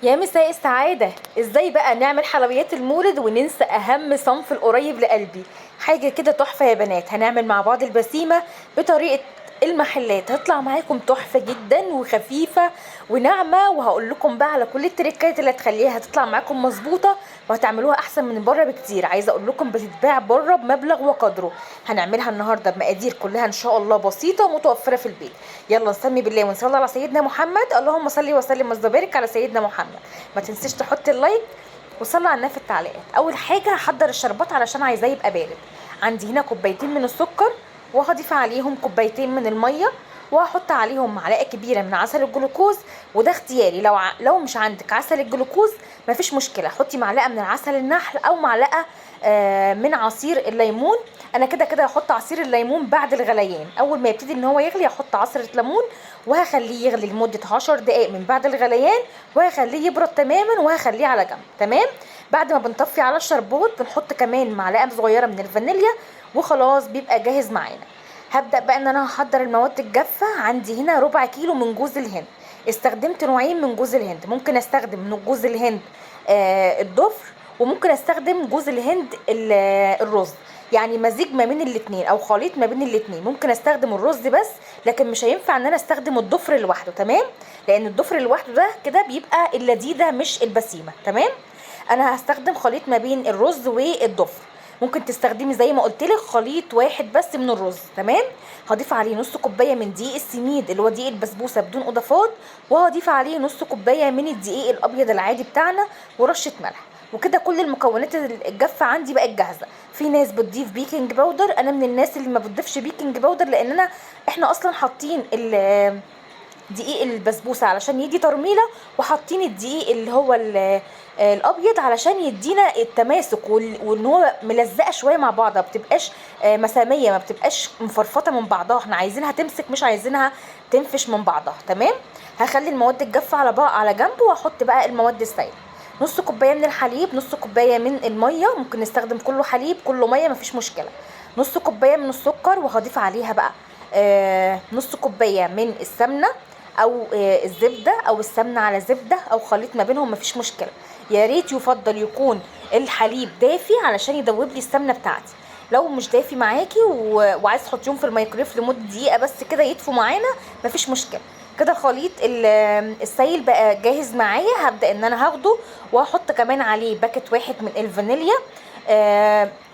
يا مساء السعادة. ازاي بقى نعمل حلويات المولد وننسى اهم صنف القريب لقلبي؟ حاجة كده تحفة يا بنات. هنعمل مع بعض البسيمة بطريقة المحلات، هتطلع معاكم تحفة جدا وخفيفة وناعمة، وهقول لكم بقى على كل التريكات اللي هتخليها تطلع معاكم مظبوطة وهتعملوها احسن من بره بكتير. عايزة اقول لكم بتتباع بره بمبلغ وقدره. هنعملها النهاردة بمقادير كلها ان شاء الله بسيطة ومتوفرة في البيت. يلا نسمي بالله ونصلي على سيدنا محمد. اللهم صل وسلم وبارك على سيدنا محمد. ما تنسيش تحط اللايك وصلي على النبي في التعليقات. اول حاجه هحضر الشربات علشان عايزاه يبقى بارد. عندي هنا كوبايتين من السكر، وهضيف عليهم كوبايتين من الميه، وهحط عليهم معلقه كبيره من عسل الجلوكوز. وده اختياري، لو مش عندك عسل الجلوكوز مفيش مشكله، حطي معلقه من العسل النحل او معلقه من عصير الليمون. انا كده كده هحط عصير الليمون بعد الغليان. اول ما يبتدي ان هو يغلي هحط عصره ليمون وهخليه يغلي لمده 10 دقائق من بعد الغليان، وهخليه يبرد تماما وهخليه على جنب. تمام. بعد ما بنطفي على الشربات بنحط كمان معلقه صغيره من الفانيليا، وخلاص بيبقى جاهز معانا. هبدا بقى ان انا هحضر المواد الجافه. عندي هنا ربع كيلو من جوز الهند. استخدمت نوعين من جوز الهند، ممكن استخدم من جوز الهند الضفر، وممكن استخدم جوز الهند الرز. يعني مزيج ما بين الاتنين او خليط ما بين الاتنين. ممكن استخدم الرز بس، لكن مش هينفع ان انا استخدم الضفر لوحده. تمام. لان الضفر لوحده ده كده بيبقى اللذيذه مش البسيمه. تمام. انا هستخدم خليط ما بين الرز والضفر. ممكن تستخدمي زي ما قلت لك خليط واحد بس من الرز. تمام. هضيف عليه نص كوبايه من دقيق السميد اللي هو دقيق البسبوسه بدون اضافات، وهضيف عليه نص كوبايه من الدقيق الابيض العادي بتاعنا، ورشه ملح. وكده كل المكونات الجافه عندي بقت جاهزه. في ناس بتضيف بيكنج باودر، انا من الناس اللي ما بتضيفش بيكنج باودر، لان احنا اصلا حاطين دقيق البسبوسه علشان يدي ترميله، وحاطين الدقيق اللي هو الابيض علشان يدينا التماسك وان هو ملزقه شويه مع بعضها، ما بتبقاش مساميه، ما بتبقاش مفرفطه من بعضها. احنا عايزينها تمسك مش عايزينها تنفش من بعضها. تمام. هخلي المواد الجافه على جنب، واحط بقى المواد السائله. نص كوبايه من الحليب، نص كوبايه من الميه، ممكن نستخدم كله حليب كله ميه مفيش مشكله. نص كوبايه من السكر، وهضيف عليها بقى نص كوبايه من السمنه او الزبده او السمنه على زبده او خليط ما بينهم مفيش مشكله. يا ريت يفضل يكون الحليب دافي علشان يدوب لي السمنه بتاعتي. لو مش دافي معاكي وعايز تحطيهم في الميكرويف لمده دقيقه بس كده يدفوا معانا مفيش مشكله. كده الخليط السائل بقى جاهز معايا. هبدا ان انا هاخده وهحط كمان عليه باكت واحد من الفانيليا،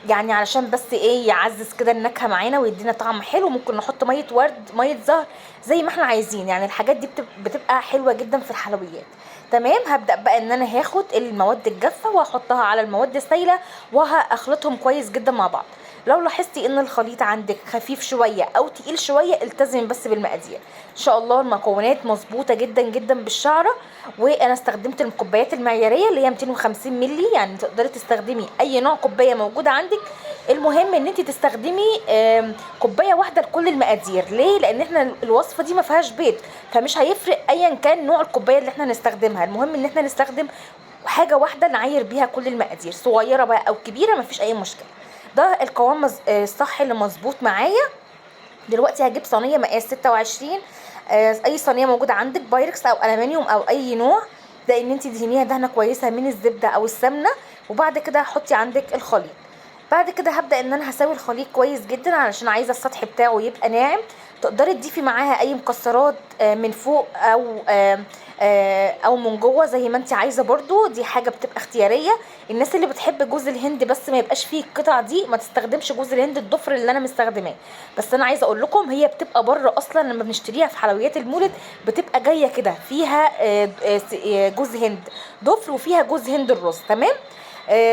يعني علشان بس ايه يعزز كده النكهه معانا ويدينا طعم حلو. ممكن نحط ميه ورد، ميه زهر، زي ما احنا عايزين. يعني الحاجات دي بتبقى حلوه جدا في الحلويات. تمام. هبدا بقى ان انا هاخد المواد الجافه واحطها على المواد السائله وهخلطهم كويس جدا مع بعض. لو لاحظتي ان الخليط عندك خفيف شويه او تقيل شويه التزمي بس بالمقادير. ان شاء الله المكونات مظبوطه جدا جدا بالشعره. وانا استخدمت الكوبايات المعياريه اللي هي 250 مللي، يعني تقدري تستخدمي اي نوع كوبايه موجوده عندك. المهم ان انت تستخدمي كوبايه واحده لكل المقادير. ليه؟ لان احنا الوصفه دي ما فيهاش بيض، فمش هيفرق ايا كان نوع الكوبايه اللي احنا نستخدمها. المهم ان احنا نستخدم حاجه واحده نعاير بيها كل المقادير، صغيره بقى او كبيره مفيش اي مشكله. ده القوام الصح اللي مظبوط معايا. دلوقتي هجيب صينيه مقاس 26، اي صينيه موجوده عندك، بايركس او الومنيوم او اي نوع. ده ان انت تدهنيها دهنه كويسه من الزبده او السمنه، وبعد كده حطي عندك الخليط. بعد كده هبدا ان انا هسوي الخليط كويس جدا علشان عايزه السطح بتاعه يبقى ناعم. تقدري تضيفي معاها اي مكسرات من فوق او من جوه زي ما انت عايزه. برضو دي حاجه بتبقى اختياريه. الناس اللي بتحب جوز الهند بس ما يبقاش فيه القطع دي ما تستخدمش جوز الهند الضفر اللي انا مستخدماه. بس انا عايزه اقول لكم هي بتبقى بره اصلا لما بنشتريها في حلويات المولد بتبقى جايه كده فيها جوز هند ضفر وفيها جوز هند الرز. تمام.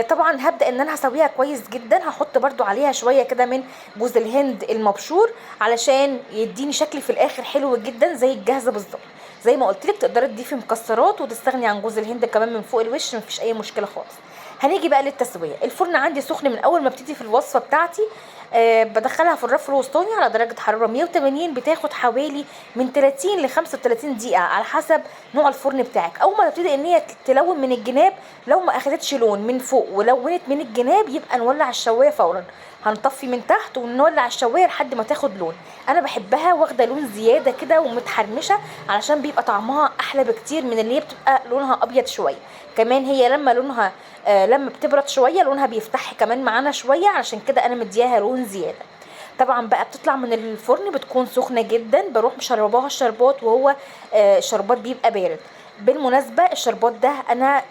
طبعا هبدا ان انا هسويها كويس جدا. هحط برضو عليها شويه كده من جوز الهند المبشور علشان يديني شكل في الاخر حلو جدا زي الجاهزه بالظبط. زي ما قلت لك تقدري تضيفي مكسرات وتستغني عن جوز الهند كمان من فوق الوش مفيش اي مشكله خالص. هنيجي بقى للتسويه. الفرن عندي سخن من اول ما ابتدي في الوصفه بتاعتي. بدخلها في الرف الوسطاني على درجه حراره 180. بتاخد حوالي من 30 ل 35 دقيقه على حسب نوع الفرن بتاعك. اول ما تبتدي ان هي تلون من الجناب، لو ما اخدتش لون من فوق ولونت من الجناب، يبقى نولع الشوايه فورا. هنطفي من تحت ونولع الشوايه لحد ما تاخد لون. انا بحبها واخده لون زياده كده ومتحرمشه، علشان بيبقى طعمها احلى بكتير من اللي هي بتبقى لونها ابيض شويه. كمان هي لما لونها لما بتبرد شويه لونها بيفتح كمان معانا شويه، علشان كده انا مدياها لون زياده. طبعا بقى بتطلع من الفرن بتكون سخنه جدا، بروح مشرباها الشربات وهو الشربات بيبقى بارد. بالمناسبه الشربات ده انا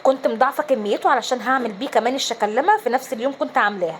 كنت مضاعفه كميته علشان هعمل بيه كمان الشكلمه في نفس اليوم كنت عاملاها.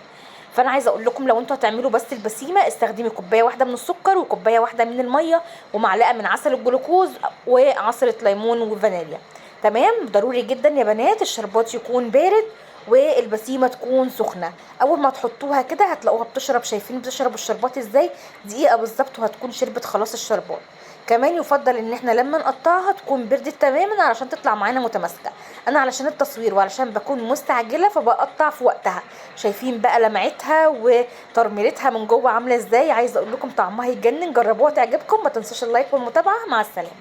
فانا عايزه اقول لكم لو انتوا هتعملوا بس البسيمه، استخدمي كوبايه واحده من السكر وكوبايه واحده من الميه ومعلقه من عسل الجلوكوز وعصره ليمون وفانيليا. تمام. ضروري جدا يا بنات الشربات يكون بارد والبسيمه تكون سخنه. اول ما تحطوها كده هتلاقوها بتشرب، شايفين بتشرب الشربات ازاي؟ دقيقه بالظبط وهتكون شربت خلاص الشربات. كمان يفضل ان احنا لما نقطعها تكون بردت تماما علشان تطلع معانا متماسكه. انا علشان التصوير وعلشان بكون مستعجله فبقطع في وقتها. شايفين بقى لمعتها وترميلتها من جوه عامله ازاي؟ عايزه اقول لكم طعمها يجنن، جربوها تعجبكم. ما تنسوش اللايك والمتابعه. مع السلامه.